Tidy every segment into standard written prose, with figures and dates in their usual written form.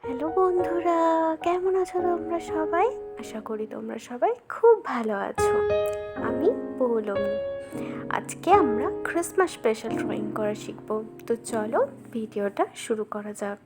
Hello বন্ধুরা, কেমন আছো তোমরা সবাই? আশা করি তোমরা সবাই খুব ভালো আছো। আমি পৌলমি। আজকে আমরা ক্রিসমাস স্পেশাল ড্রয়িং করা শিখবো। তো চলো ভিডিওটা শুরু করা যাক।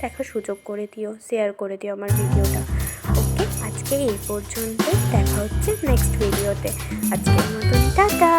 দেখার সুযোগ করে দিও, শেয়ার করে দিও আমার ভিডিওটা। ওকে, আজকে এই পর্যন্তই। দেখা হচ্ছে নেক্সট ভিডিওতে। আজকের মতন টাটা।